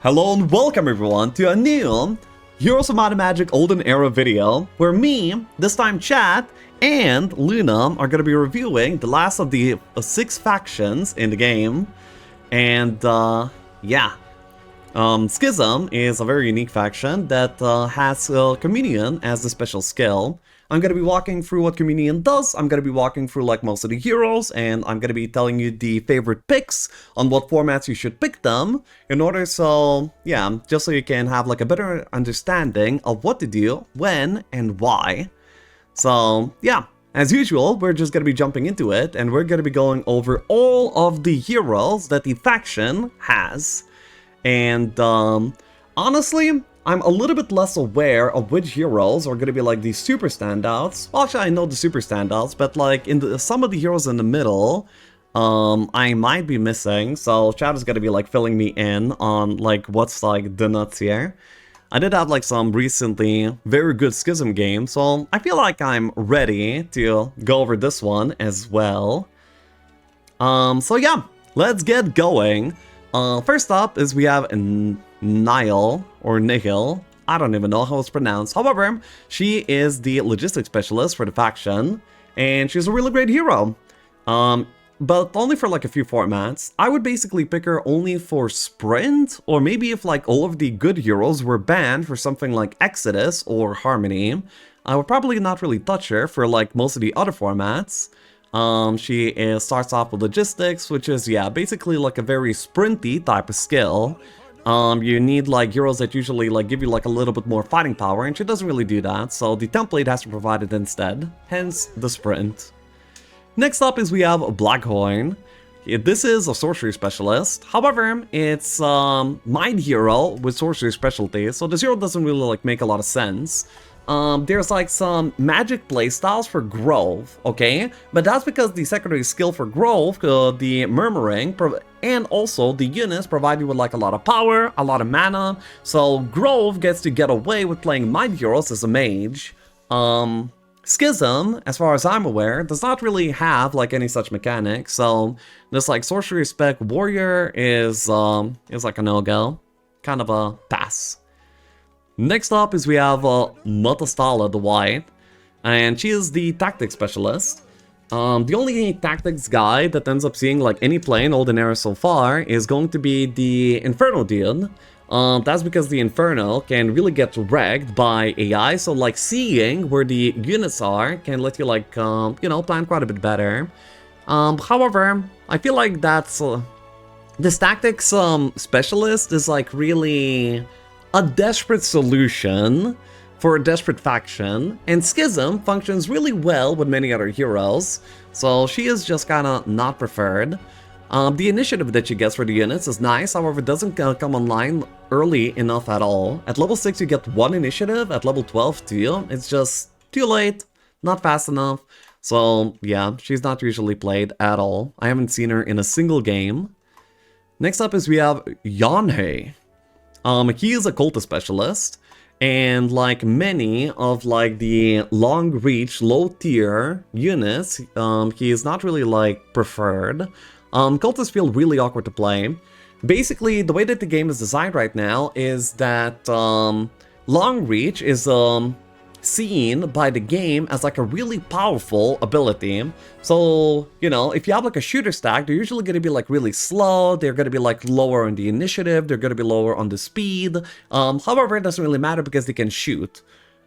Hello and welcome everyone to a new Heroes of Might and Magic Olden Era video, where me, this time Chat, and Luna are going to be reviewing the last of the 6 factions in the game. And yeah, SCHISM is a very unique faction that has Communion as the special skill. I'm going to be walking through what Communion does, I'm going to be walking through like most of the heroes, and I'm going to be telling you the favorite picks on what formats you should pick them in order so, yeah, just so you can have like a better understanding of what to do, when, and why. So, yeah, as usual, we're just going to be jumping into it, and we're going to be going over all of the heroes that the faction has. And, honestly, I'm a little bit less aware of which heroes are going to be like the super standouts. Well, actually, I know the super standouts, but like in some of the heroes in the middle, I might be missing. So Chad is going to be like filling me in on like what's like the nuts here. I did have like some recently very good Schism games, so I feel like I'm ready to go over this one as well. So yeah, let's get going. First up is we have Nihil, or Nihil, I don't even know how it's pronounced. However, she is the logistics specialist for the faction, and she's a really great hero. But only for like a few formats. I would basically pick her only for Sprint, or maybe if like all of the good heroes were banned for something like Exodus or Harmony, I would probably not really touch her for like most of the other formats. She starts off with logistics, which is, yeah, basically like a very sprinty type of skill. You need like heroes that usually like give you like a little bit more fighting power, and she doesn't really do that, so the template has to provide it instead, hence the sprint. Next up is we have Blackhorn. This is a sorcery specialist, however, it's mind hero with sorcery specialty, so this hero doesn't really like make a lot of sense. There's like some magic playstyles for Grove, okay? But that's because the secondary skill for Grove, the Murmuring, and also the units provide you with like a lot of power, a lot of mana, so Grove gets to get away with playing Mind Heroes as a mage. Schism, as far as I'm aware, does not really have like any such mechanic, so this like sorcery spec warrior is like a no-go, kind of a pass. Next up is we have Matastala the White, and she is the tactics specialist. The only tactics guy that ends up seeing like any play in Olden Era so far is going to be the Inferno dude. That's because the Inferno can really get wrecked by AI, so like seeing where the units are can let you like, you know, plan quite a bit better. However, I feel like that's, this tactics specialist is like really a desperate solution for a desperate faction, and Schism functions really well with many other heroes, so she is just kinda not preferred. The initiative that she gets for the units is nice, however it doesn't come online early enough at all. At level 6 you get 1 initiative, at level 12 2, it's just too late, not fast enough, so yeah, she's not usually played at all. I haven't seen her in a single game. Next up is we have Yanhei. He is a cultist specialist, and like many of like the long reach, low tier units, he is not really like preferred. Cultists feel really awkward to play. Basically, the way that the game is designed right now is that long reach is seen by the game as like a really powerful ability. So, you know, if you have like a shooter stack, they're usually going to be like really slow, they're going to be like lower on the initiative, they're going to be lower on the speed. However, it doesn't really matter because they can shoot.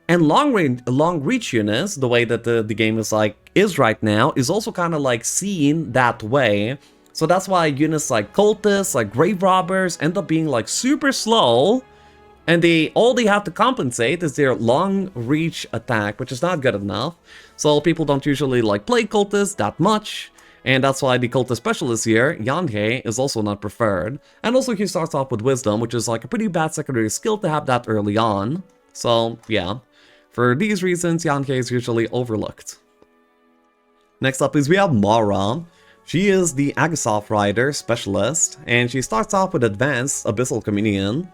And long reach units, the way that the game is right now, is also kind of like seen that way. So that's why units like cultists, like grave robbers, end up being like super slow. And all they have to compensate is their long reach attack, which is not good enough. So people don't usually like play cultists that much. And that's why the cultist specialist here, Yanhei, is also not preferred. And also he starts off with wisdom, which is like a pretty bad secondary skill to have that early on. So yeah, for these reasons, Yanhei is usually overlooked. Next up is we have Mara. She is the Agasoth Rider specialist, and she starts off with advanced Abyssal Communion.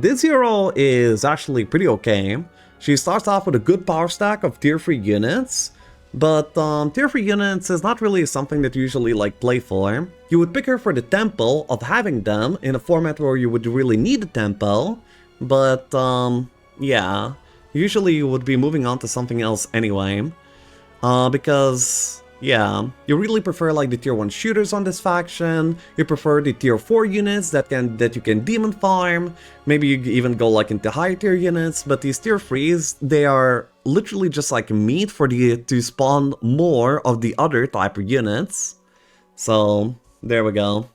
This hero is actually pretty okay. She starts off with a good power stack of tier 3 units. But tier 3 units is not really something that you usually like play for. You would pick her for the tempo of having them in a format where you would really need a tempo, but yeah, usually you would be moving on to something else anyway. Because, yeah, you really prefer like the tier 1 shooters on this faction, you prefer the tier 4 units that you can demon farm, maybe you even go like into higher tier units, but these tier 3s, they are literally just like meat for to spawn more of the other type of units. So, there we go.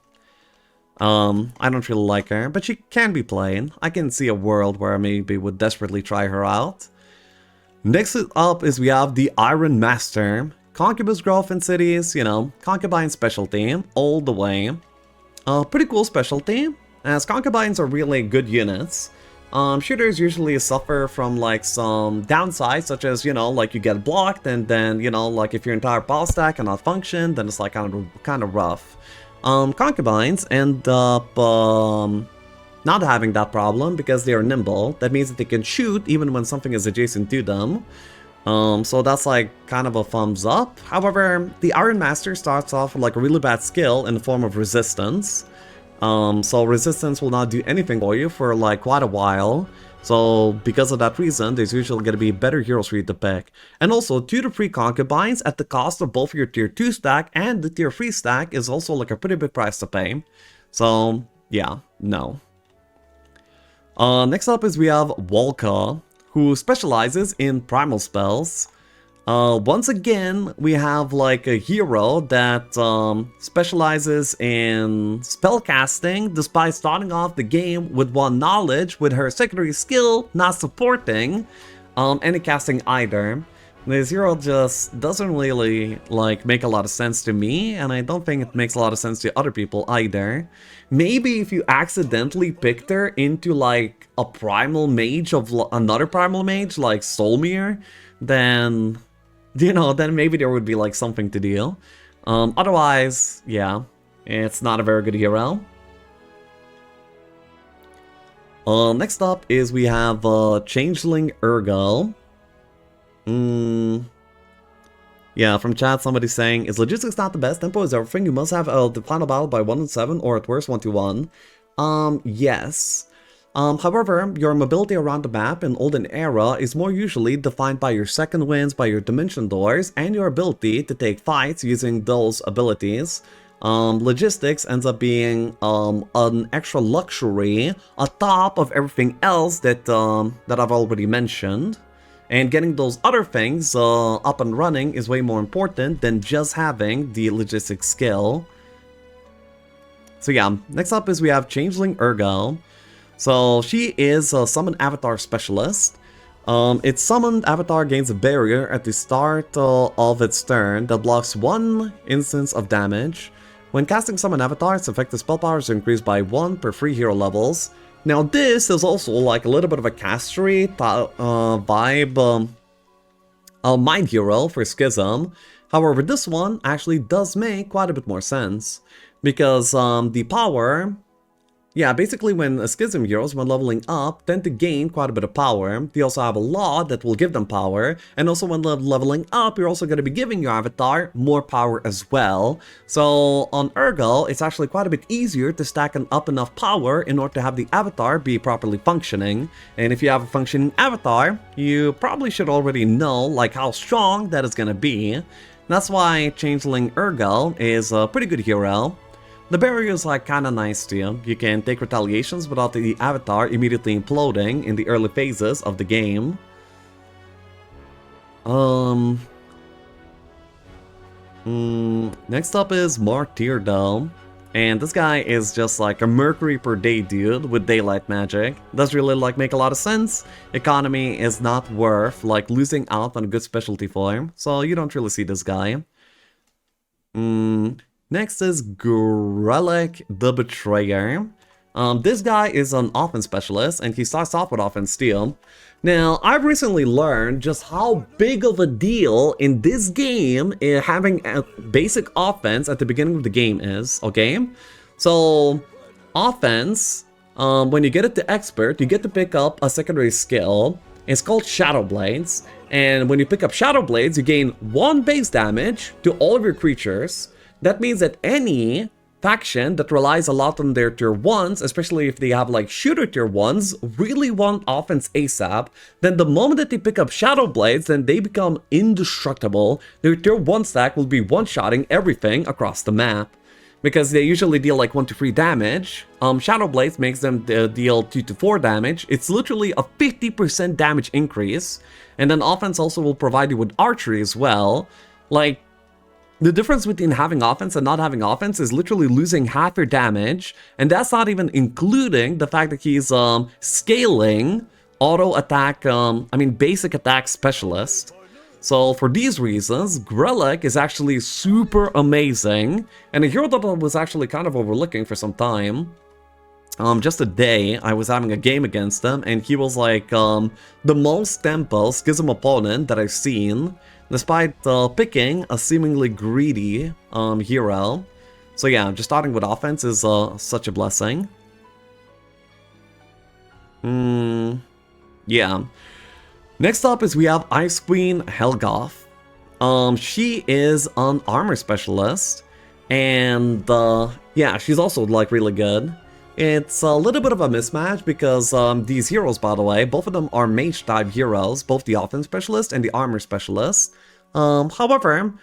I don't really like her, but she can be played. I can see a world where I maybe would desperately try her out. Next up is we have the Iron Master. Concubus growth in cities, you know, concubine specialty, all the way. Pretty cool specialty, as concubines are really good units. Shooters usually suffer from like some downsides, such as, you know, like you get blocked, and then, you know, like if your entire power stack cannot function, then it's like kind of rough. Concubines end up not having that problem because they are nimble. That means that they can shoot even when something is adjacent to them. So that's like kind of a thumbs up. However, the Iron Master starts off with like a really bad skill in the form of resistance. So resistance will not do anything for you for like quite a while. So because of that reason, there's usually going to be better heroes for you to pick. And also 2 to 3 concubines at the cost of both your tier 2 stack and the tier 3 stack is also like a pretty big price to pay. So yeah, no. Next up is we have Walka, who specializes in primal spells. Once again, we have like a hero that specializes in spellcasting, despite starting off the game with 1 knowledge, with her secondary skill not supporting any casting either. This hero just doesn't really like make a lot of sense to me, and I don't think it makes a lot of sense to other people either. Maybe if you accidentally picked her into like a primal mage of another primal mage like Solmir, then, you know, then maybe there would be like something to deal. Otherwise, yeah, it's not a very good hero. Next up is we have Changeling Urgo. Yeah, from chat somebody saying, is logistics not the best? Tempo is everything. You must have the final battle by 1 and 7 or at worst 1 to 1. Yes. However, your mobility around the map in Olden era is more usually defined by your second winds, by your dimension doors, and your ability to take fights using those abilities. Logistics ends up being an extra luxury on top of everything else that that I've already mentioned. And getting those other things up and running is way more important than just having the logistics skill. So yeah, next up is we have Changeling Urgo. So she is a Summon Avatar Specialist. Its summoned avatar gains a barrier at the start of its turn that blocks 1 instance of damage. When casting Summon Avatar, its effective spell power is increased by 1 per 3 hero levels. Now this is also like a little bit of a castery vibe mind hero for Schism. However, this one actually does make quite a bit more sense. Because the power... Yeah, basically when Schism heroes, when leveling up, tend to gain quite a bit of power. They also have a law that will give them power. And also when leveling up, you're also going to be giving your avatar more power as well. So on Urgo, it's actually quite a bit easier to stack up enough power in order to have the avatar be properly functioning. And if you have a functioning avatar, you probably should already know like how strong that is going to be. That's why Changeling Urgo is a pretty good hero. The barrier is like kinda nice too. You can take retaliations without the avatar immediately imploding in the early phases of the game. Next up is Martyr though. And this guy is just like a Mercury per day dude with daylight magic. Doesn't really like make a lot of sense. Economy is not worth like losing out on a good specialty for him. So you don't really see this guy. Next is Grelek the Betrayer. This guy is an offense specialist, and he starts off with offense steal. Now, I've recently learned just how big of a deal in this game having a basic offense at the beginning of the game is, okay? So, offense, when you get it to expert, you get to pick up a secondary skill. It's called Shadow Blades, And when you pick up Shadow Blades, you gain 1 base damage to all of your creatures. That means that any faction that relies a lot on their tier 1s, especially if they have like shooter tier 1s, really want offense ASAP, then the moment that they pick up Shadow Blades, then they become indestructible. Their tier 1 stack will be one-shotting everything across the map. Because they usually deal like 1 to 3 damage, Shadow Blades makes them deal 2 to 4 damage. It's literally a 50% damage increase. And then offense also will provide you with archery as well. Like, the difference between having offense and not having offense is literally losing half your damage. And that's not even including the fact that he's scaling auto attack, basic attack specialist. So for these reasons, Grellick is actually super amazing, and a hero that I was actually kind of overlooking for some time. Just today, I was having a game against him, and he was like the most tempo Schism opponent that I've seen, despite picking a seemingly greedy hero. So yeah, just starting with offense is such a blessing. Yeah. Next up is we have Ice Queen Helgoth. She is an armor specialist, and yeah, she's also like really good. It's a little bit of a mismatch because these heroes, by the way, both of them are mage type heroes, both the offense specialist and the armor specialist. However,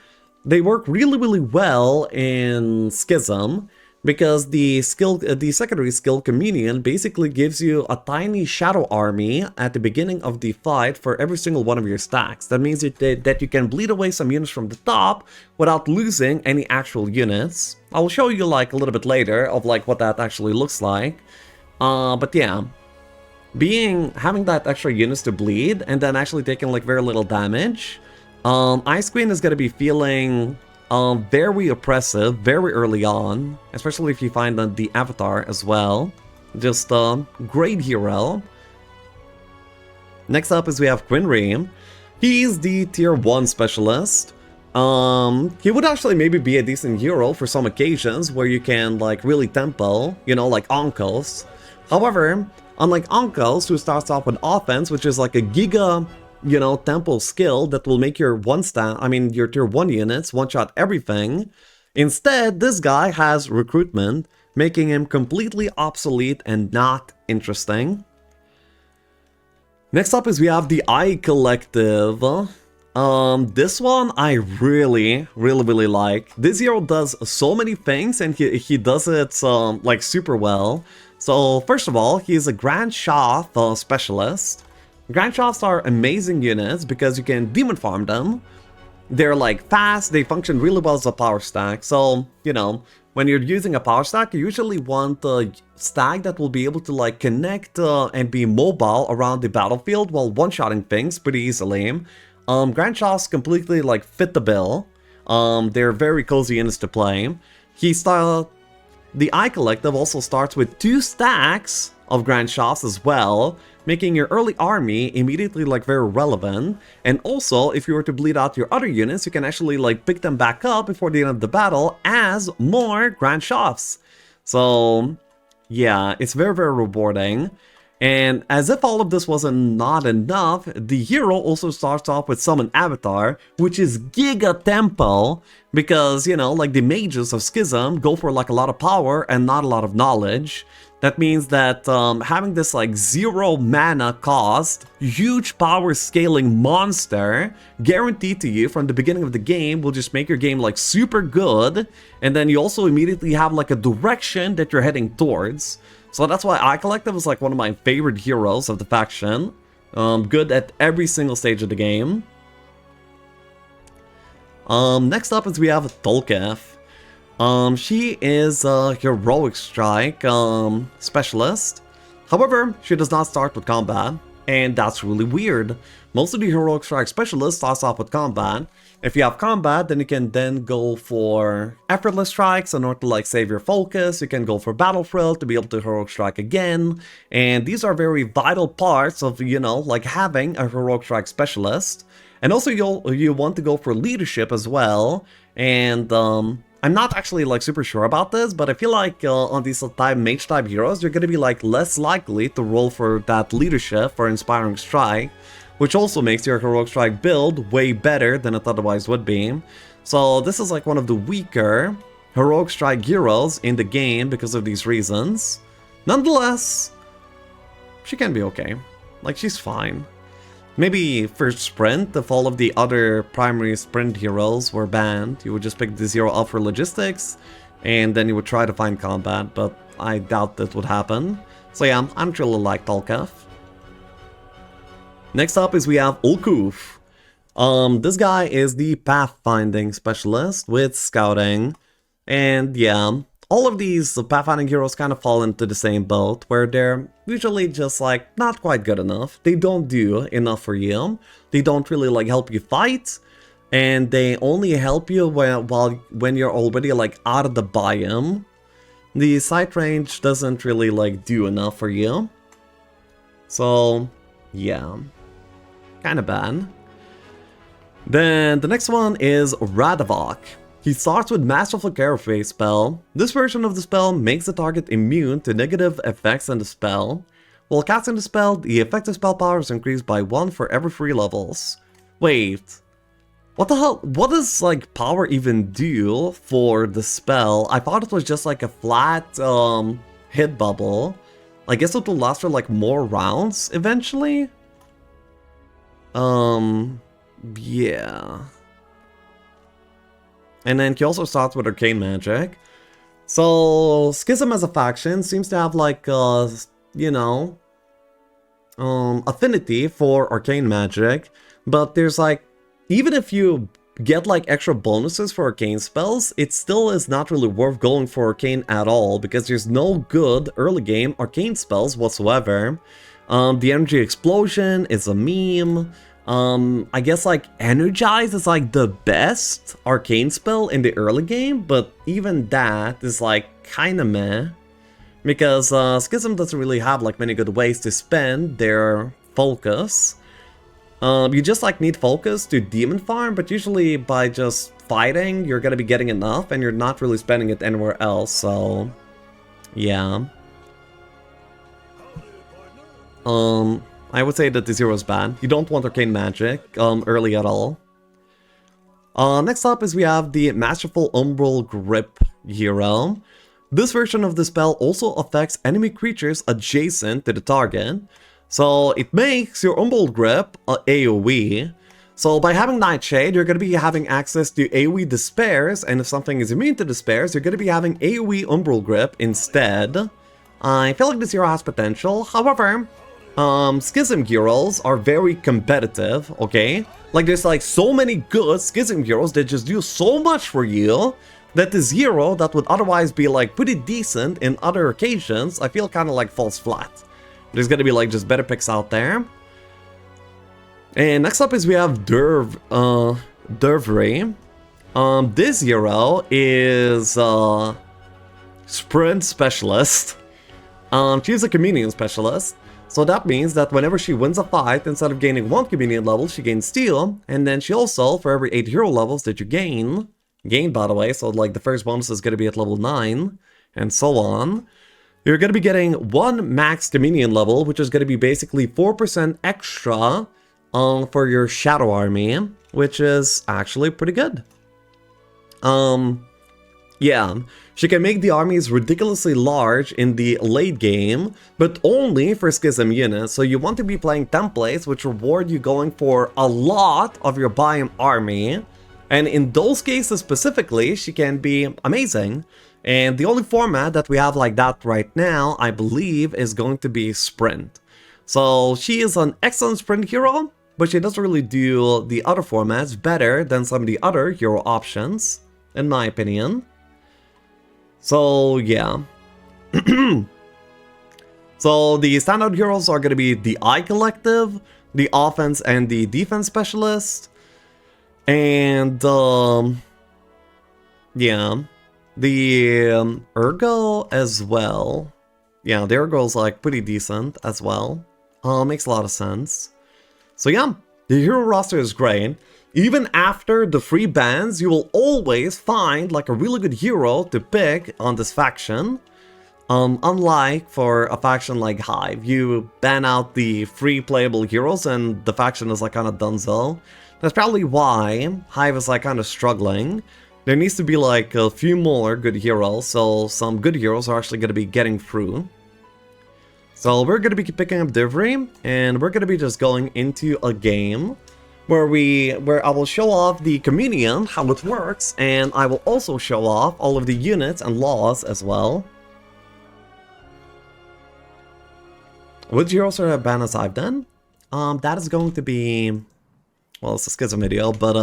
they work really well in Schism, because the secondary skill Communion basically gives you a tiny shadow army at the beginning of the fight for every single one of your stacks. That means that you can bleed away some units from the top without losing any actual units. I will show you like a little bit later of like what that actually looks like. But yeah, having that extra units to bleed and then actually taking like very little damage, Ice Queen is gonna be feeling very oppressive very early on, especially if you find the avatar as well. Just great hero. Next up is we have Quinry. He's the tier 1 specialist. He would actually maybe be a decent hero for some occasions where you can like really tempo, you know, like Onkos. However, unlike Onkos, who starts off with offense, which is like a giga, you know, tempo skill that will make your your tier 1 units one-shot everything. Instead, this guy has recruitment, making him completely obsolete and not interesting. Next up is we have the Eye Collective. This one I really like. This hero does so many things, and he does it like super well. So first of all, he is a Grand Shoth specialist. Grand Shoths are amazing units because you can demon farm them. They're like fast, they function really well as a power stack. So, you know, when you're using a power stack, you usually want a stack that will be able to like connect and be mobile around the battlefield while one-shotting things pretty easily. Grand Shoths completely like fit the bill. They're very cozy units to play. The Eye Collective also starts with 2 stacks of Grand Shoths as well, making your early army immediately like very relevant. And also, if you were to bleed out your other units, you can actually like pick them back up before the end of the battle as more Grand Shoths. So yeah, it's very rewarding. And as if all of this wasn't not enough, the hero also starts off with Summon Avatar, which is giga tempo, because, you know, like the mages of Schism go for like a lot of power and not a lot of knowledge. That means that having this like 0 mana cost, huge power scaling monster guaranteed to you from the beginning of the game will just make your game like super good. And then you also immediately have like a direction that you're heading towards. So that's why Eye Collective is like one of my favorite heroes of the faction. Good at every single stage of the game. Next up is we have Tolketh. She is a Heroic Strike specialist. However, she does not start with combat, and that's really weird. Most of the Heroic Strike specialists starts off with combat. If you have combat, then you can then go for Effortless Strikes in order to like save your focus. You can go for Battle Thrill to be able to Heroic Strike again. And these are very vital parts of, you know, like having a Heroic Strike specialist. And also you want to go for Leadership as well. And I'm not actually like super sure about this, but I feel like on these mage type heroes, you're gonna be like less likely to roll for that Leadership for Inspiring Strike. which also makes your Heroic Strike build way better than it otherwise would be. So this is like one of the weaker Heroic Strike heroes in the game because of these reasons. Nonetheless, she can be okay. Like, she's fine. Maybe for sprint, if all of the other primary sprint heroes were banned, you would just pick the zero up for logistics, and then you would try to find combat, but I doubt that would happen. So yeah, I don't really like Tolkef. Next up is we have Ulkuf. This guy is the pathfinding specialist with scouting, and yeah, all of these pathfinding heroes kind of fall into the same boat, where they're usually just like not quite good enough. They don't do enough for you. They don't really like help you fight, and they only help you when you're already like out of the biome. The sight range doesn't really like do enough for you. So yeah, kind of bad. Then the next one is Radavok. He starts with Masterful Carapace spell. This version of the spell makes the target immune to negative effects in the spell. While casting the spell, the effective spell power is increased by 1 for every 3 levels. Wait, what the hell? What does like power even do for the spell? I thought it was just like a flat hit bubble. I guess it will last for like more rounds eventually. Yeah. And then he also starts with Arcane Magic. So, Schism as a faction seems to have like, you know, affinity for Arcane Magic. But there's like, even if you get like extra bonuses for Arcane spells, it still is not really worth going for Arcane at all. Because there's no good early game Arcane spells whatsoever. The Energy Explosion is a meme. I guess like Energize is like the best arcane spell in the early game, but even that is like kinda meh. Because Schism doesn't really have like many good ways to spend their focus. You just like need focus to demon farm, but usually by just fighting you're gonna be getting enough and you're not really spending it anywhere else, so yeah. I would say that the zero is bad. You don't want Arcane Magic early at all. Next up is we have the Masterful Umbral Grip hero. This version of the spell also affects enemy creatures adjacent to the target. So it makes your Umbral Grip AoE. So by having Nightshade, you're going to be having access to AoE Despairs, and if something is immune to Despairs, you're going to be having AoE Umbral Grip instead. I feel like this hero has potential, however, Schism heroes are very competitive, okay? Like, there's like so many good Schism heroes that just do so much for you that this hero that would otherwise be like pretty decent in other occasions, I feel kind of like falls flat. There's gonna be like just better picks out there. And next up is we have Dervry. This hero is Sprint Specialist. She's a Communion Specialist. So that means that whenever she wins a fight, instead of gaining 1 Communion level, she gains Steel. And then she also, for every 8 hero levels that you gain by the way, so like the first bonus is going to be at level 9, and so on. You're going to be getting 1 max Dominion level, which is going to be basically 4% extra for your Shadow Army, which is actually pretty good. Yeah, she can make the armies ridiculously large in the late game, but only for Schism units, so you want to be playing templates which reward you going for a lot of your biome army, and in those cases specifically, she can be amazing. And the only format that we have like that right now, I believe, is going to be Sprint. So she is an excellent Sprint hero, but she doesn't really do the other formats better than some of the other hero options, in my opinion. So yeah. So the standout heroes are going to be the Eye Collective, the Offense and the Defense Specialist, and yeah, the Ergo as well. Yeah, the Ergo is like pretty decent as well. Makes a lot of sense. So yeah, the hero roster is great. Even after the free bans, you will always find like a really good hero to pick on this faction. Unlike for a faction like Hive, you ban out the free playable heroes and the faction is like kind of donezo. That's probably why Hive is like kind of struggling. There needs to be like a few more good heroes, so some good heroes are actually going to be getting through. So we're going to be picking up Divry, and we're going to be just going into a game where I will show off the Communion, how it works, and I will also show off all of the units and laws as well. Which heroes are banned as I've done? That is going to be, well, it's a Schism video, but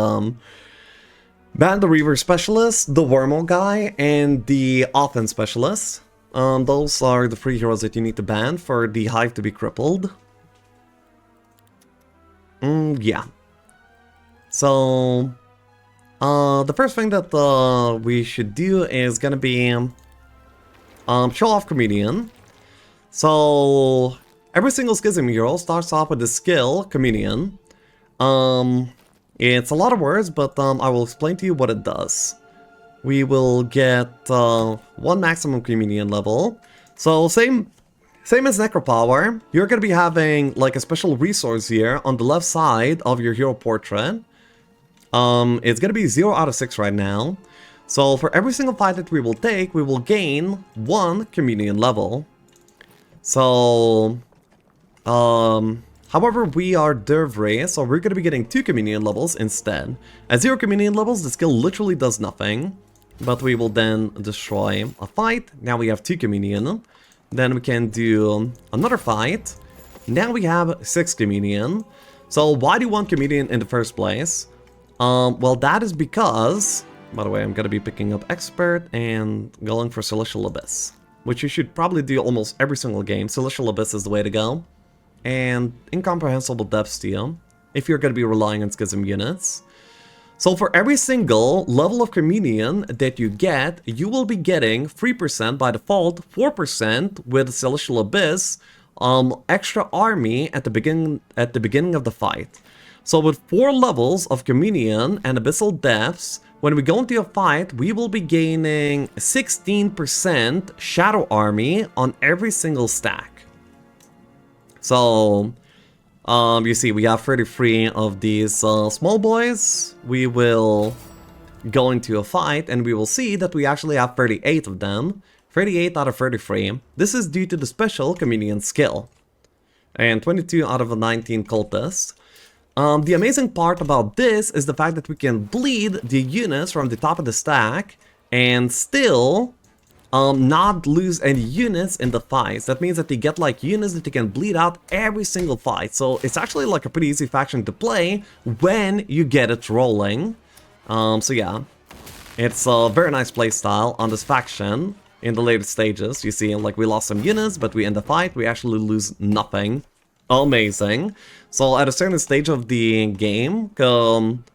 ban the Reaver Specialist, the Wormhole guy, and the Offense Specialist. Those are the 3 heroes that you need to ban for the Hive to be crippled. Yeah. So, the first thing that we should do is gonna be show off Comedian. So, every single Schism hero starts off with the skill Comedian. It's a lot of words, but I will explain to you what it does. We will get 1 maximum Comedian level. So same as Necropower, you're going to be having like a special resource here on the left side of your hero portrait. It's going to be 0 out of 6 right now. So for every single fight that we will take, we will gain 1 Comedian level. So, however, we are Divry, so we're going to be getting 2 Comedian levels instead. At 0 Comedian levels, the skill literally does nothing. But we will then destroy a fight. Now we have 2 Comedian. Then we can do another fight. Now we have 6 Comedian. So why do you want Comedian in the first place? Well, that is because, by the way, I'm going to be picking up Expert and going for Celestial Abyss, which you should probably do almost every single game. Celestial Abyss is the way to go. And Incomprehensible Depth Steal, if you're going to be relying on Schism units. So for every single level of Comedian that you get, you will be getting 3% by default, 4% with Celestial Abyss, extra army at the beginning of the fight. So with 4 levels of Comedian and Abyssal Depths, when we go into a fight, we will be gaining 16% Shadow Army on every single stack. So, you see, we have 33 of these small boys. We will go into a fight, and we will see that we actually have 38 of them. 38 out of 33. This is due to the special Comedian skill. And 22 out of the 19 cultists. The amazing part about this is the fact that we can bleed the units from the top of the stack and still not lose any units in the fights. That means that they get like units that they can bleed out every single fight. So it's actually like a pretty easy faction to play when you get it rolling. So yeah, it's a very nice playstyle on this faction in the later stages. You see, like we lost some units, but we end the fight, we actually lose nothing. Amazing. So at a certain stage of the game,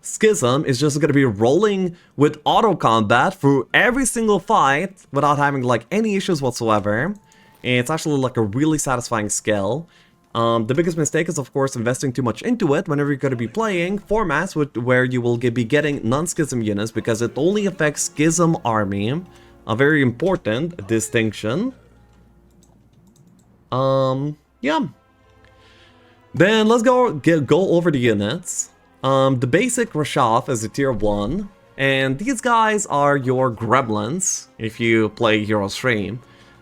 Schism is just going to be rolling with auto combat through every single fight without having like any issues whatsoever. It's actually like a really satisfying skill. The biggest mistake is of course investing too much into it whenever you're going to be playing formats where you will be getting non-Schism units, because it only affects Schism army. A very important distinction. Yeah. Then let's go over the units. The basic Rashath is a tier 1, and these guys are your gremlins if you play Hero Stream.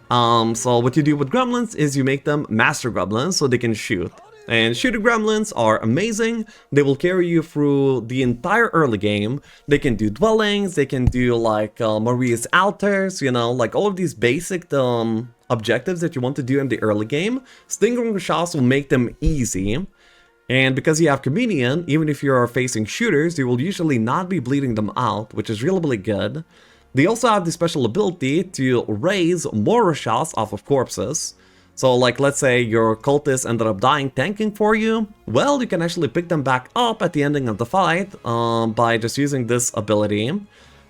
So what you do with gremlins is you make them master gremlins so they can shoot. And shooter gremlins are amazing. They will carry you through the entire early game. They can do dwellings, they can do like Maria's altars, you know, like all of these basic objectives that you want to do in the early game. Stinging Rashaths will make them easy. And because you have Comedian, even if you're facing shooters, you will usually not be bleeding them out, which is really, really good. They also have the special ability to raise more Rashaths off of corpses. So like let's say your cultist ended up dying tanking for you, well, you can actually pick them back up at the ending of the fight by just using this ability.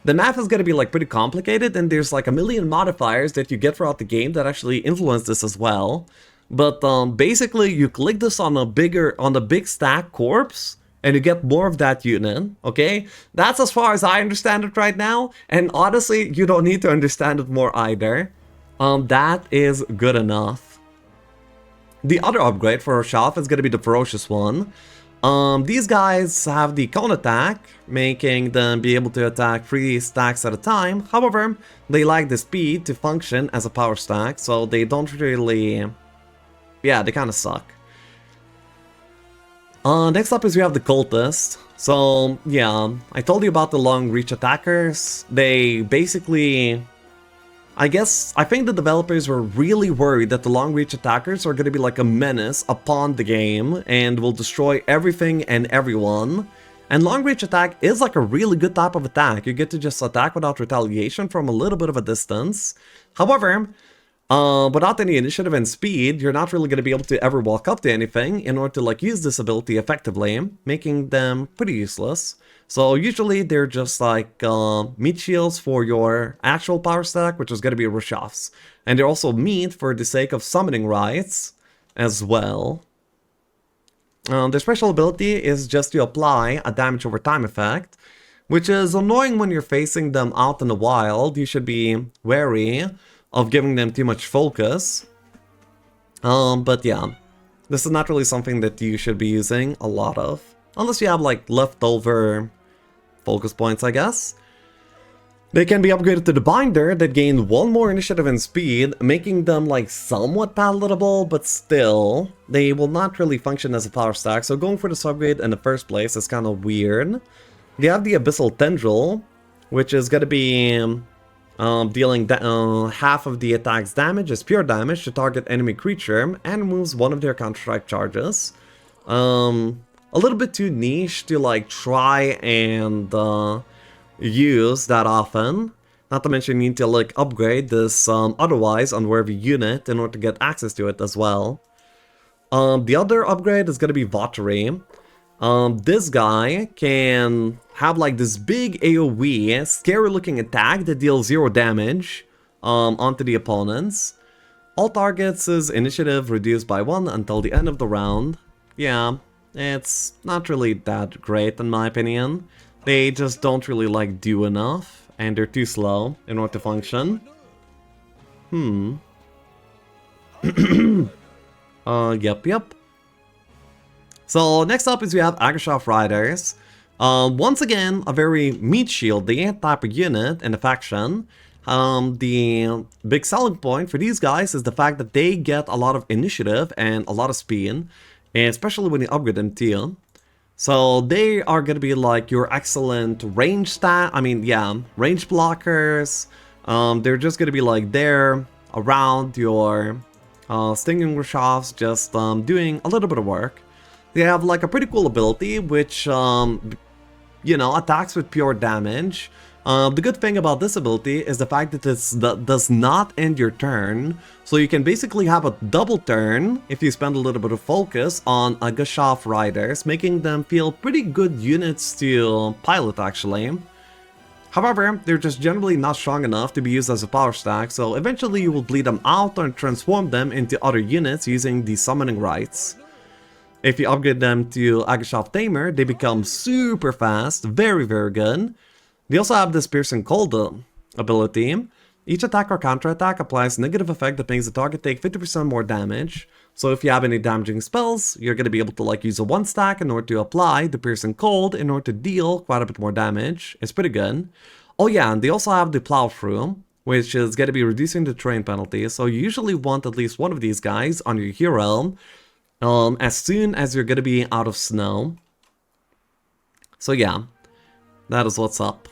The math is going to be like pretty complicated, and there's like a million modifiers that you get throughout the game that actually influence this as well. But basically you click this on a big stack corpse and you get more of that unit, okay? That's as far as I understand it right now, and honestly, you don't need to understand it more either. That is good enough. The other upgrade for Roshav is going to be the Ferocious one. These guys have the cone attack, making them be able to attack 3 stacks at a time. However, they lack the speed to function as a power stack, so they don't really... yeah, they kind of suck. Next up is we have the Cultist. So, yeah, I told you about the long reach attackers. They basically... I think the developers were really worried that the long reach attackers are going to be like a menace upon the game and will destroy everything and everyone. And long reach attack is like a really good type of attack. You get to just attack without retaliation from a little bit of a distance. However, without any initiative and speed, you're not really going to be able to ever walk up to anything in order to like use this ability effectively, making them pretty useless. So usually they're just like meat shields for your actual power stack, which is going to be Roshav's. And they're also meat for the sake of summoning rights as well. Their special ability is just to apply a damage over time effect, which is annoying when you're facing them out in the wild. You should be wary of giving them too much focus. But yeah, this is not really something that you should be using a lot of. Unless you have like leftover focus points, I guess. They can be upgraded to the Binder that gain 1 more initiative and speed, making them like somewhat palatable, but still, they will not really function as a power stack, so going for this upgrade in the first place is kind of weird. They have the Abyssal Tendril, which is going to be dealing half of the attack's damage as pure damage to target enemy creature, and removes 1 of their counter-strike charges. A little bit too niche to like try and use that often. Not to mention you need to like upgrade this otherwise unworthy unit in order to get access to it as well. The other upgrade is going to be Vatari. This guy can have like this big AoE, scary looking attack that deals 0 damage onto the opponents. All targets' initiative reduced by 1 until the end of the round. Yeah, it's not really that great in my opinion. They just don't really like do enough, and they're too slow in order to function. Yep. So next up is we have Agrashov Riders. Once again, a very meat shieldy type of unit in the faction. The big selling point for these guys is the fact that they get a lot of initiative and a lot of speed, especially when you upgrade them too. So they are going to be like your excellent range range blockers. They're just going to be like there around your stinging Rashavs, just doing a little bit of work. They have like a pretty cool ability which attacks with pure damage. The good thing about this ability is the fact that this does not end your turn, so you can basically have a double turn if you spend a little bit of focus on Agrashov Riders, making them feel pretty good units to pilot actually. However, they're just generally not strong enough to be used as a power stack, so eventually you will bleed them out and transform them into other units using the summoning rights. If you upgrade them to Agrashov Tamer, they become super fast, very good. They also have this Piercing Cold ability. Each attack or counterattack applies negative effect that makes the target take 50% more damage. So if you have any damaging spells, you're going to be able to like use a 1 stack in order to apply the Piercing Cold in order to deal quite a bit more damage. It's pretty good. Oh yeah, and they also have the Plow Through, which is going to be reducing the terrain penalty. So you usually want at least one of these guys on your hero as soon as you're going to be out of snow. So yeah, that is what's up.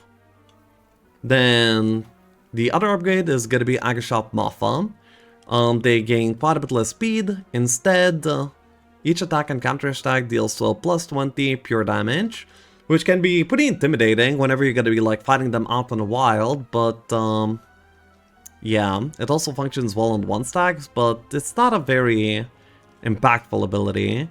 Then the other upgrade is going to be Agrashov Maffa. They gain quite a bit less speed. Instead, each attack and counter-attack deals to a plus 20 pure damage, which can be pretty intimidating whenever you're going to be like fighting them out in the wild, but yeah, it also functions well on 1 stacks, but it's not a very impactful ability.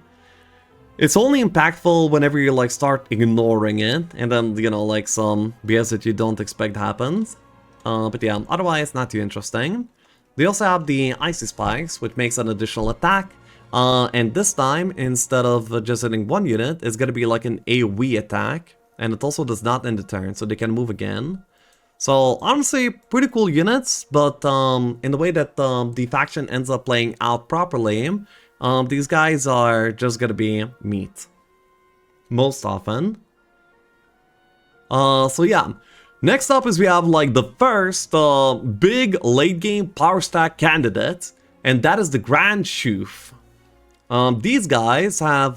It's only impactful whenever you like start ignoring it, and then, like some BS that you don't expect happens. But yeah, otherwise not too interesting. They also have the Icy Spikes, which makes an additional attack. And this time, instead of just hitting 1 unit, it's gonna be like an AoE attack. And it also does not end the turn, so they can move again. So honestly, pretty cool units, but in the way that the faction ends up playing out properly, these guys are just gonna be meat. Most often. So yeah. Next up is we have like the first big late game power stack candidate, and that is the Grand Shoof. These guys have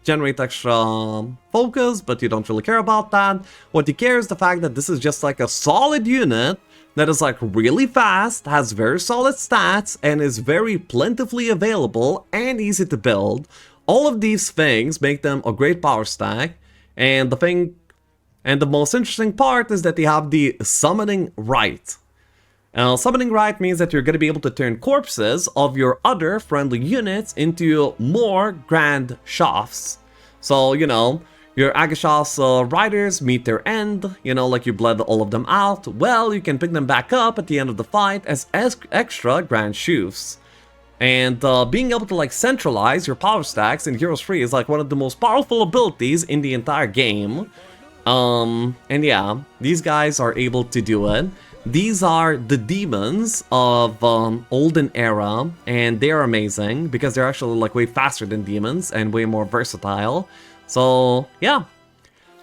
generate extra focus, but you don't really care about that. What you care is the fact that this is just like a solid unit that is like really fast, has very solid stats, and is very plentifully available and easy to build. All of these things make them a great power stack, and the most interesting part is that they have the summoning right. Summoning right means that you're going to be able to turn corpses of your other friendly units into more grand shafts. So, you know, your Agashas riders meet their end, you know, like you bled all of them out. Well, you can pick them back up at the end of the fight as extra grand shoofs. And being able to like centralize your power stacks in Heroes 3 is like one of the most powerful abilities in the entire game. And yeah, these guys are able to do it. These are the demons of Olden era, and they're amazing because they're actually like way faster than demons and way more versatile. So yeah,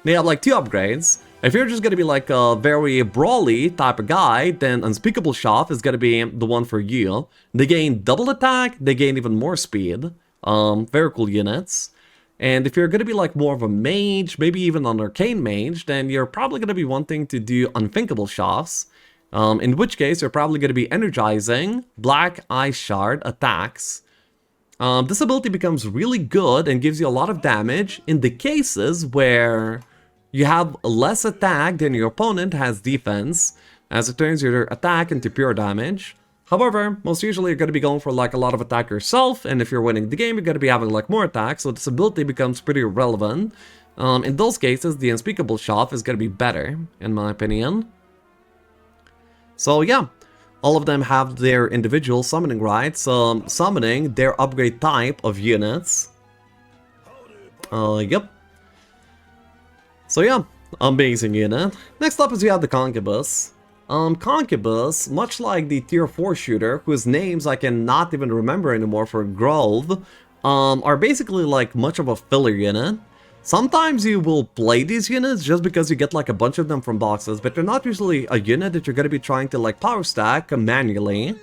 they have like 2 upgrades. If you're just gonna be like a very brawly type of guy, then Unspeakable Shaft is gonna be the one for you. They gain double attack, they gain even more speed. Very cool units. And if you're going to be like more of a mage, maybe even an arcane mage, then you're probably going to be wanting to do Unthinkable Shafts. In which case, you're probably going to be energizing Black Ice Shard attacks. This ability becomes really good and gives you a lot of damage in the cases where you have less attack than your opponent has defense, as it turns your attack into pure damage. However, most usually you're going to be going for like a lot of attack yourself, and if you're winning the game, you're going to be having like more attack, so this ability becomes pretty relevant. In those cases, the Unspeakable Shaft is going to be better, in my opinion. So yeah, all of them have their individual summoning rights, summoning their upgrade type of units. Yep. So yeah, amazing unit. Next up is we have the Concubus. Concubus, much like the tier 4 shooter, whose names I cannot even remember anymore for Grove, are basically like much of a filler unit. Sometimes you will play these units just because you get like a bunch of them from boxes, but they're not usually a unit that you're going to be trying to like power stack manually.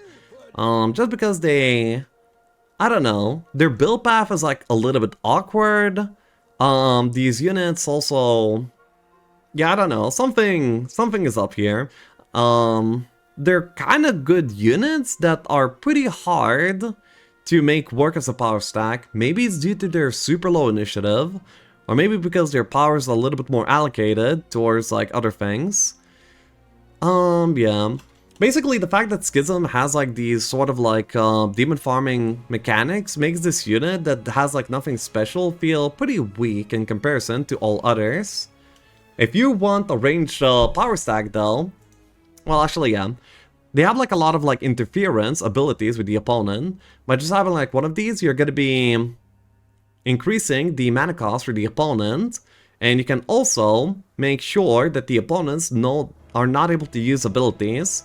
Just because they, I don't know, their build path is like a little bit awkward. These units also, yeah, I don't know, something is up here. They're kind of good units that are pretty hard to make work as a power stack. Maybe it's due to their super low initiative, or maybe because their power is a little bit more allocated towards like other things. Yeah. Basically, the fact that Schism has like these sort of like demon farming mechanics makes this unit that has like nothing special feel pretty weak in comparison to all others. If you want a ranged power stack though, well, actually, yeah. They have like a lot of like interference abilities with the opponent. By just having like one of these, you're going to be increasing the mana cost for the opponent. And you can also make sure that the opponents are not able to use abilities.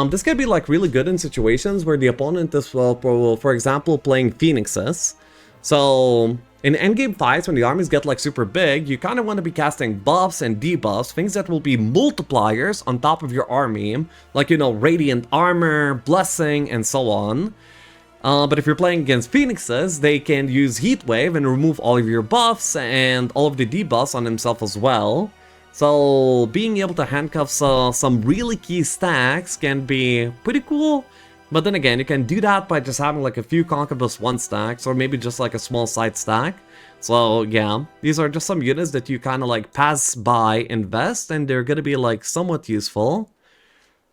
This can be like really good in situations where the opponent is, for example, playing Phoenixes. So in endgame fights, when the armies get like super big, you kind of want to be casting buffs and debuffs, things that will be multipliers on top of your army, like, you know, Radiant Armor, Blessing, and so on. But if you're playing against Phoenixes, they can use Heat Wave and remove all of your buffs and all of the debuffs on himself as well. So being able to handcuff some really key stacks can be pretty cool. But then again, you can do that by just having like a few Concubus 1 stacks, or maybe just like a small side stack. So yeah, these are just some units that you kind of like pass by, invest, and they're gonna be like somewhat useful.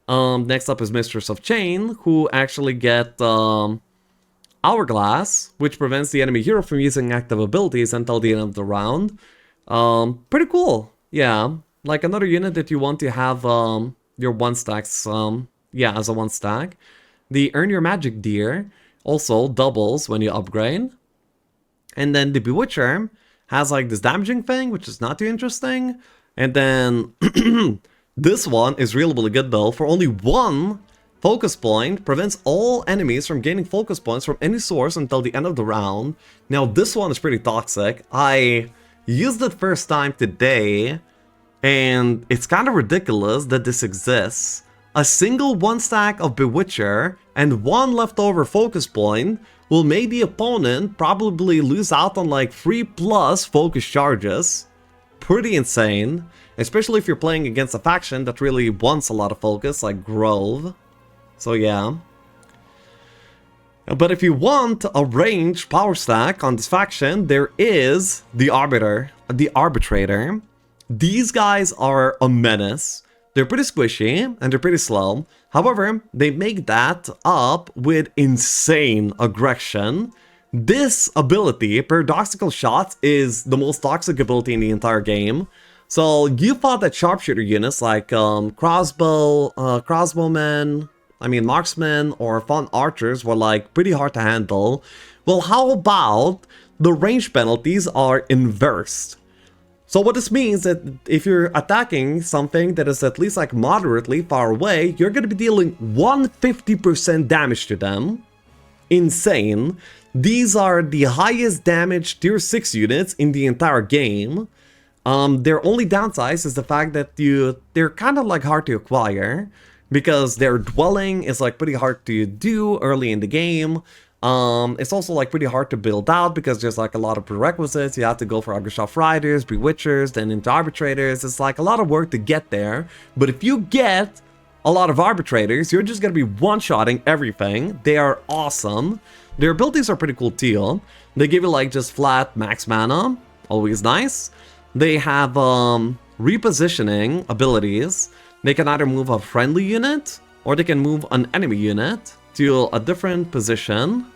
Next up is Mistress of Chain, who actually get Hourglass, which prevents the enemy hero from using active abilities until the end of the round. Pretty cool, yeah. Like another unit that you want to have your 1 stacks, yeah, as a 1 stack. The Earn Your Magic Deer also doubles when you upgrade. And then the Bewitcher has like this damaging thing, which is not too interesting. And then This one is really, really good though. For only one focus point, prevents all enemies from gaining focus points from any source until the end of the round. Now this one is pretty toxic. I used it first time today, and it's kind of ridiculous that this exists. A single 1 stack of Bewitcher and 1 leftover focus point will make the opponent probably lose out on like 3+ focus charges. Pretty insane, especially if you're playing against a faction that really wants a lot of focus, like Grove. So yeah. But if you want a ranged power stack on this faction, there is the Arbitrator. These guys are a menace. They're pretty squishy and they're pretty slow. However, they make that up with insane aggression. This ability, Paradoxical Shots, is the most toxic ability in the entire game. So you thought that sharpshooter units like crossbowmen, marksmen or fun archers were like pretty hard to handle. Well, how about the range penalties are inversed? So what this means that if you're attacking something that is at least like moderately far away, you're going to be dealing 150% damage to them. Insane. These are the highest damage tier 6 units in the entire game. Their only downside is the fact that they're kind of like hard to acquire, because their dwelling is like pretty hard to do early in the game. It's also like pretty hard to build out because there's like a lot of prerequisites. You have to go for Aggrashoff Riders, Bewitchers, then into Arbitrators. It's like a lot of work to get there. But if you get a lot of Arbitrators, you're just gonna be one-shotting everything. They are awesome. Their abilities are pretty cool too. They give you like just flat max mana, always nice. They have repositioning abilities. They can either move a friendly unit or they can move an enemy unit to a different position.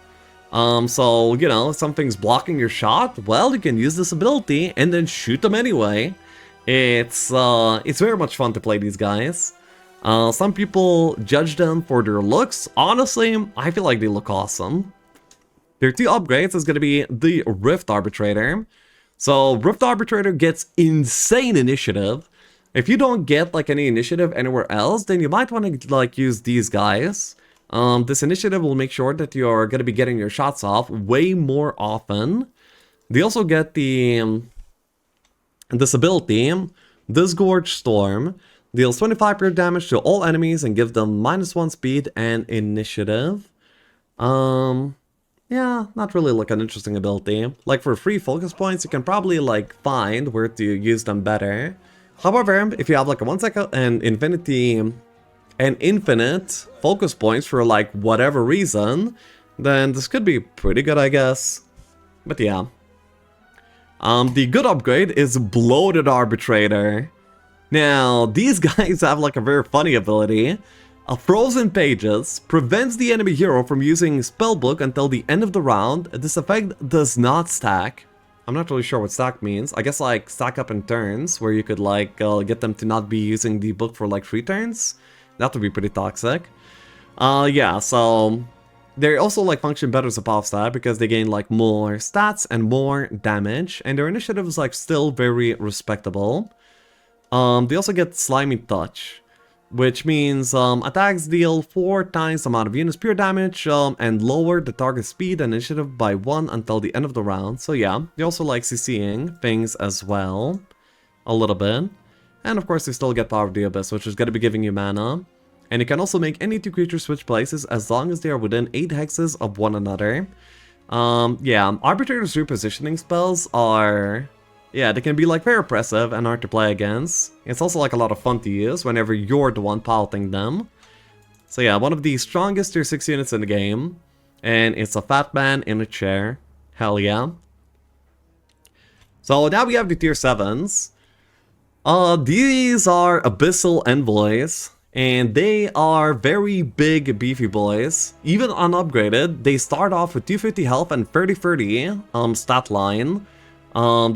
So, you know, if something's blocking your shot, well, you can use this ability and then shoot them anyway. It's very much fun to play these guys. Some people judge them for their looks. Honestly, I feel like they look awesome. Their 2 upgrades is going to be the Rift Arbitrator. So, Rift Arbitrator gets insane initiative. If you don't get like any initiative anywhere else, then you might want to like use these guys. This initiative will make sure that you're going to be getting your shots off way more often. They also get this ability, Disgorge Storm. Deals 25% damage to all enemies and gives them -1 speed and initiative. Yeah, not really like an interesting ability. Like for free focus points, you can probably like find where to use them better. However, if you have like a 1 second and infinite focus points for like whatever reason, then this could be pretty good, I guess. But yeah. The good upgrade is Bloated Arbitrator. Now, these guys have like a very funny ability. A Frozen Pages prevents the enemy hero from using Spellbook until the end of the round. This effect does not stack. I'm not really sure what stack means. I guess like stack up in turns, where you could like get them to not be using the book for like 3 turns. That would be pretty toxic. Yeah, so they also like function better as a power stat because they gain like more stats and more damage, and their initiative is like still very respectable. They also get Slimy Touch, which means attacks deal 4 times the amount of units pure damage and lower the target speed and initiative by 1 until the end of the round. So yeah, they also like CCing things as well, a little bit. And of course they still get Power of the Abyss, which is going to be giving you mana. And you can also make any 2 creatures switch places as long as they are within 8 hexes of one another. Yeah, Arbitrator's repositioning spells are... yeah, they can be like very oppressive and hard to play against. It's also like a lot of fun to use whenever you're the one piloting them. So yeah, one of the strongest tier 6 units in the game. And it's a fat man in a chair. Hell yeah. So now we have the tier 7s. These are Abyssal Envoys. And they are very big, beefy boys. Even unupgraded, they start off with 250 health and 30-30 stat line.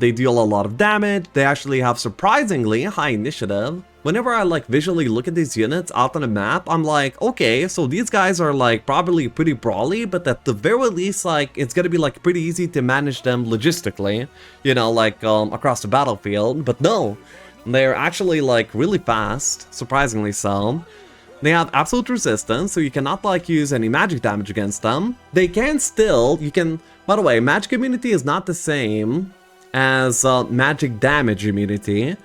They deal a lot of damage. They actually have surprisingly high initiative. Whenever I like visually look at these units out on the map, I'm like, okay, so these guys are like probably pretty brawly, but at the very least, like it's gonna be like pretty easy to manage them logistically, you know, like across the battlefield. But no, They're actually like really fast, surprisingly so. They have absolute resistance, so you cannot like use any magic damage against them. They can still, by the way, magic immunity is not the same as magic damage immunity.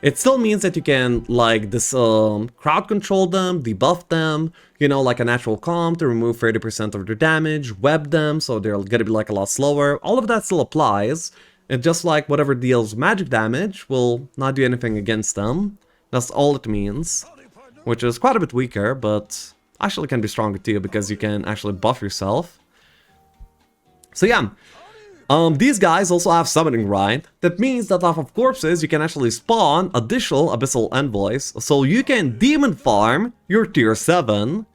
It still means that you can like this crowd control them, debuff them, you know, like a natural calm to remove 30% of their damage, web them so they're gonna be like a lot slower. All of that still applies. And just like whatever deals magic damage will not do anything against them. That's all it means. Which is quite a bit weaker, but actually can be stronger too because you can actually buff yourself. So yeah. These guys also have summoning right. That means that off of corpses you can actually spawn additional abyssal envoys. So you can demon farm your tier 7,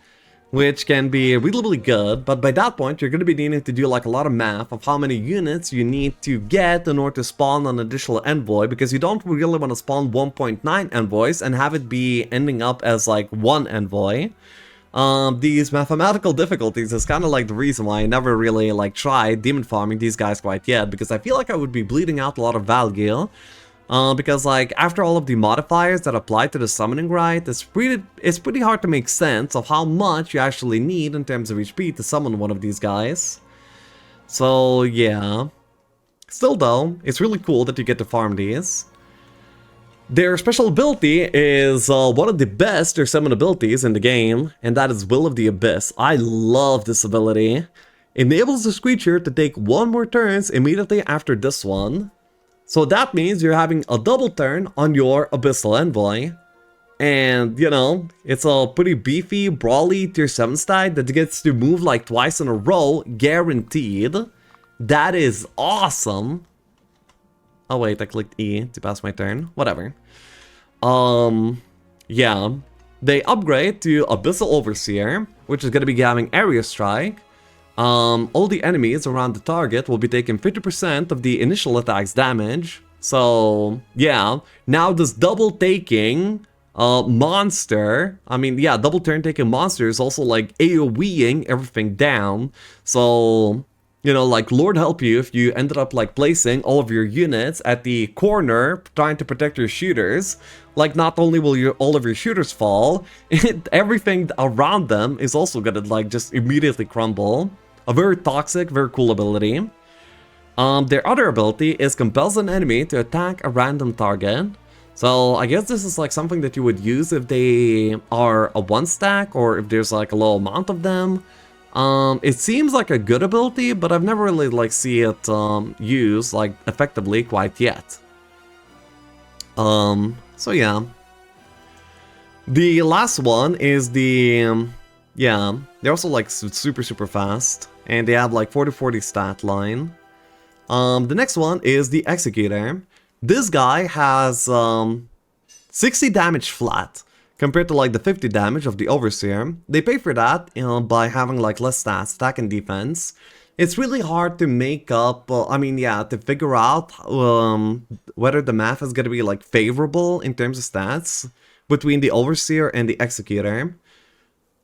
which can be really, really good. But by that point you're going to be needing to do like a lot of math of how many units you need to get in order to spawn an additional envoy. Because you don't really want to spawn 1.9 envoys and have it be ending up as like 1 envoy. These mathematical difficulties is kind of like the reason why I never really like tried demon farming these guys quite yet, because I feel like I would be bleeding out a lot of value. Because like after all of the modifiers that apply to the summoning right, it's pretty hard to make sense of how much you actually need in terms of HP to summon one of these guys. So yeah. Still though, it's really cool that you get to farm these. Their special ability is one of the best or summon abilities in the game, and that is Will of the Abyss. I love this ability. Enables this creature to take 1 more turns immediately after this one. So that means you're having a double turn on your Abyssal Envoy. And, you know, it's a pretty beefy, brawly tier 7 stat that gets to move like twice in a row, guaranteed. That is awesome. Oh wait, I clicked E to pass my turn. Whatever. Yeah. They upgrade to Abyssal Overseer, which is gonna be having Area Strike. All the enemies around the target will be taking 50% of the initial attack's damage. So, yeah. Now this double taking monster, I mean, yeah, double turn taking monster is also like AoEing everything down. So, you know, like, Lord help you if you ended up, like, placing all of your units at the corner trying to protect your shooters. Like, not only will all of your shooters fall, everything around them is also gonna, like, just immediately crumble. A very toxic, very cool ability. Their other ability is compels an enemy to attack a random target. So, I guess this is, like, something that you would use if they are a 1-stack or if there's, like, a low amount of them. It seems like a good ability, but I've never really like see it used like effectively quite yet. So yeah. The last one is the yeah, they're also like super fast, and they have like 40-40 stat line. The next one is the Executor. This guy has 60 damage flat. Compared to like the 50 damage of the Overseer. They pay for that, you know, by having like less stats, attack and defense. It's really hard to make up, I mean, yeah, to figure out whether the math is gonna be like favorable in terms of stats between the Overseer and the Executor.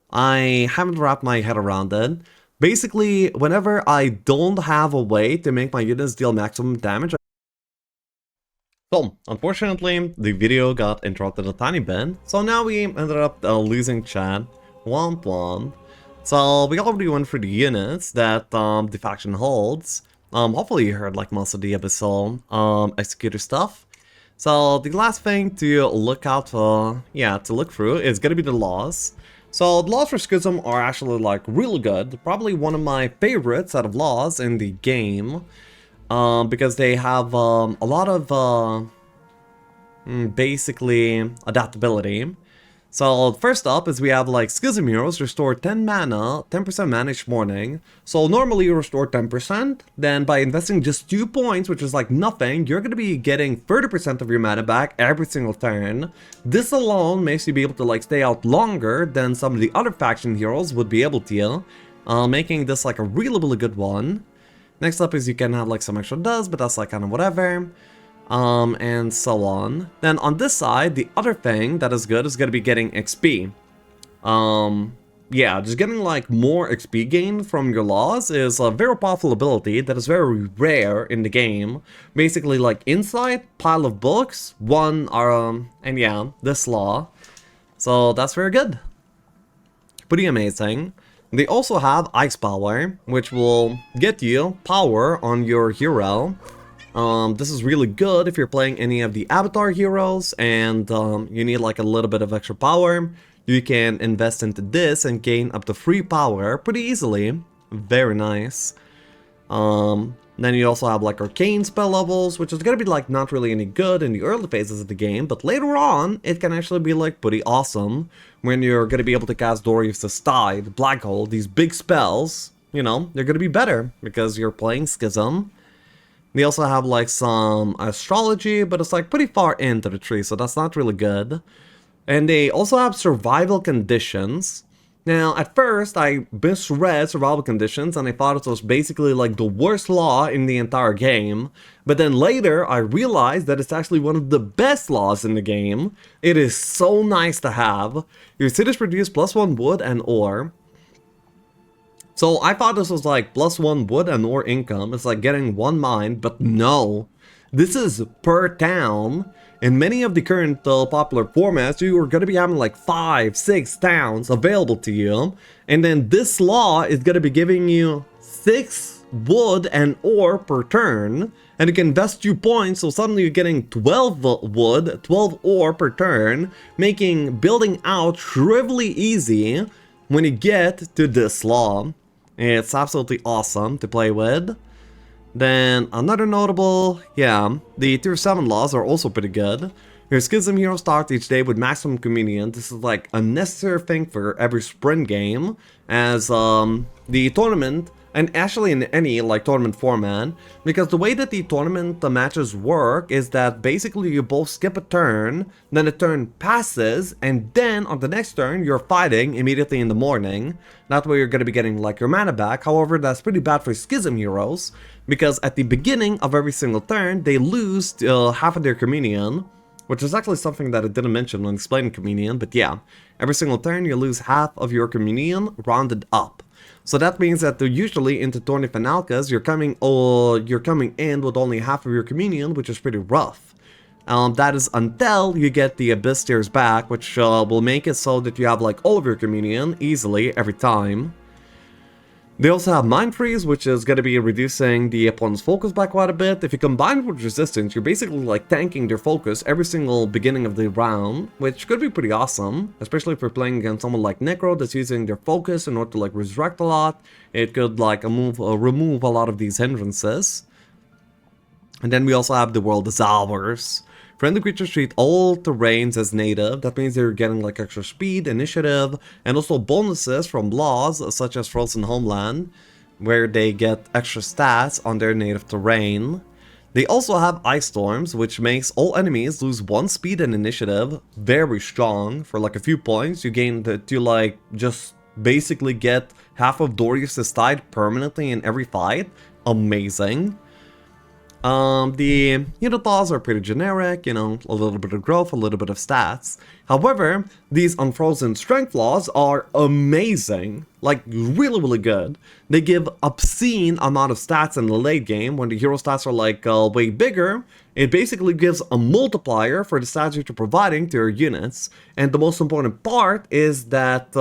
I haven't wrapped my head around it. Basically, whenever I don't have a way to make my units deal maximum damage. So, unfortunately, the video got interrupted a tiny bit, so now we ended up losing chat. Womp womp. So, we already went through the units that the faction holds. Hopefully you heard like most of the Abyssal Executor stuff. So, the last thing to look out for, yeah, to look through is gonna be the laws. So, the laws for Schism are actually like really good. Probably one of my favorites out of laws in the game. Because they have a lot of basically adaptability. So first up is we have like Schism Heroes restore 10 mana, 10% mana each morning. So normally you restore 10%, then by investing just 2 points, which is like nothing, you're going to be getting 30% of your mana back every single turn. This alone makes you be able to like stay out longer than some of the other faction heroes would be able to, making this like a really good one. Next up is you can have like some extra dust, but that's like kind of whatever. And so on. Then on this side, the other thing that is good is going to be getting XP. yeah, just getting like more XP gain from your laws is a very powerful ability that is very rare in the game. Basically like insight, pile of books, one and yeah, this law. So that's very good. Pretty amazing. They also have ice power, which will get you power on your hero. This is really good if you're playing any of the avatar heroes and you need like a little bit of extra power. You can invest into this and gain up to 3 power pretty easily. Very nice. Then you also have like arcane spell levels, which is gonna be like not really any good in the early phases of the game, but later on it can actually be like pretty awesome when you're gonna be able to cast Dorius' Tide, Black Hole, these big spells. You know, they're gonna be better because you're playing Schism. They also have like some astrology, but it's like pretty far into the tree, so that's not really good. And they also have survival conditions. Now, at first, I misread survival conditions and I thought it was basically like the worst law in the entire game. But then later, I realized that it's actually one of the best laws in the game. It is so nice to have. Your cities produce +1 wood and ore. So I thought this was like +1 wood and ore income. It's like getting 1 mine, but no. This is per town. In many of the current popular formats, you are going to be having like 5, 6 towns available to you. And then this law is going to be giving you 6 wood and ore per turn. And you can invest 2 points, so suddenly you're getting 12 wood, 12 ore per turn, making building out trivially easy when you get to this law. It's absolutely awesome to play with. Then another notable, yeah, the tier 7 laws are also pretty good. Your Schism hero starts each day with maximum communion. This is like a necessary thing for every sprint game, as the tournament, and actually in any like tournament format, because the way that the tournament matches work is that basically you both skip a turn, then a turn passes, and then on the next turn you're fighting immediately in the morning. That way you're going to be getting like your mana back. However, that's pretty bad for Schism heroes, because at the beginning of every single turn they lose half of their communion, which is actually something that I didn't mention when explaining communion, but yeah, every single turn you lose half of your communion rounded up. So that means that usually into Tourney Finalcas, you're coming in with only half of your communion, which is pretty rough. That is until you get the Abyss tiers back, which will make it so that you have like all of your communion easily every time. They also have Mind Freeze, which is going to be reducing the opponent's focus by quite a bit. If you combine it with Resistance, you're basically like tanking their focus every single beginning of the round, which could be pretty awesome, especially if you're playing against someone like Necro that's using their focus in order to like resurrect a lot. It could like remove a lot of these hindrances. And then we also have the World Dissolvers. Friendly creatures treat all terrains as native. That means they're getting like extra speed, initiative, and also bonuses from laws such as Frozen Homeland, where they get extra stats on their native terrain. They also have Ice Storms, which makes all enemies lose 1 speed and initiative. Very strong. For like a few points, you gain to like just basically get half of Dorius' Tide permanently in every fight. Amazing. The unit laws are pretty generic, you know, a little bit of growth, a little bit of stats. However, these Unfrozen Strength laws are amazing, like really, really good. They give obscene amount of stats in the late game. When the hero stats are like way bigger, it basically gives a multiplier for the stats that you're providing to your units. And the most important part is that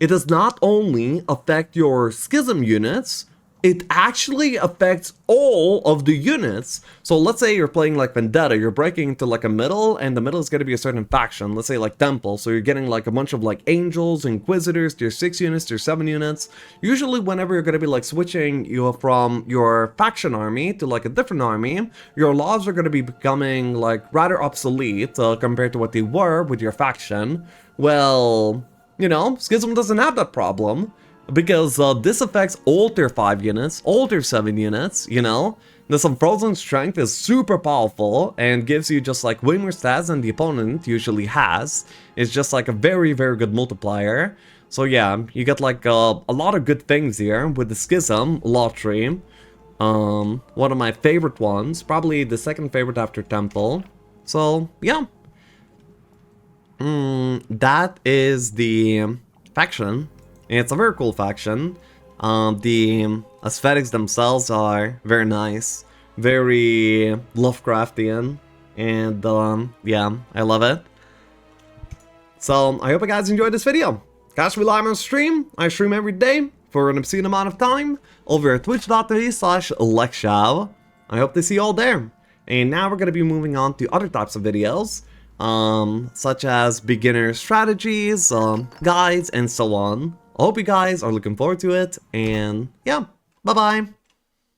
it does not only affect your Schism units, it actually affects all of the units. So let's say you're playing like Vendetta, you're breaking into like a middle, and the middle is going to be a certain faction, let's say like Temple, so you're getting like a bunch of like Angels, Inquisitors, tier 6 units, tier 7 units. Usually whenever you're going to be like switching from your faction army to like a different army, your laws are going to be becoming like rather obsolete compared to what they were with your faction. Well, you know, Schism doesn't have that problem, because this affects all tier 5 units, all tier 7 units, you know? This Unfrozen Strength is super powerful and gives you just like way more stats than the opponent usually has. It's just like a very, very good multiplier. So yeah, you get like a lot of good things here with the Schism law tree. One of my favorite ones, probably the second favorite after Temple. So yeah. That is the faction and it's a very cool faction. The aesthetics themselves are very nice, very Lovecraftian, and yeah, I love it. So I hope you guys enjoyed this video. Catch me live on stream. I stream every day for an obscene amount of time over at twitch.tv/lexshaw. I hope to see you all there. And now we're going to be moving on to other types of videos, such as beginner strategies, guides, and so on. I hope you guys are looking forward to it, and yeah, bye-bye.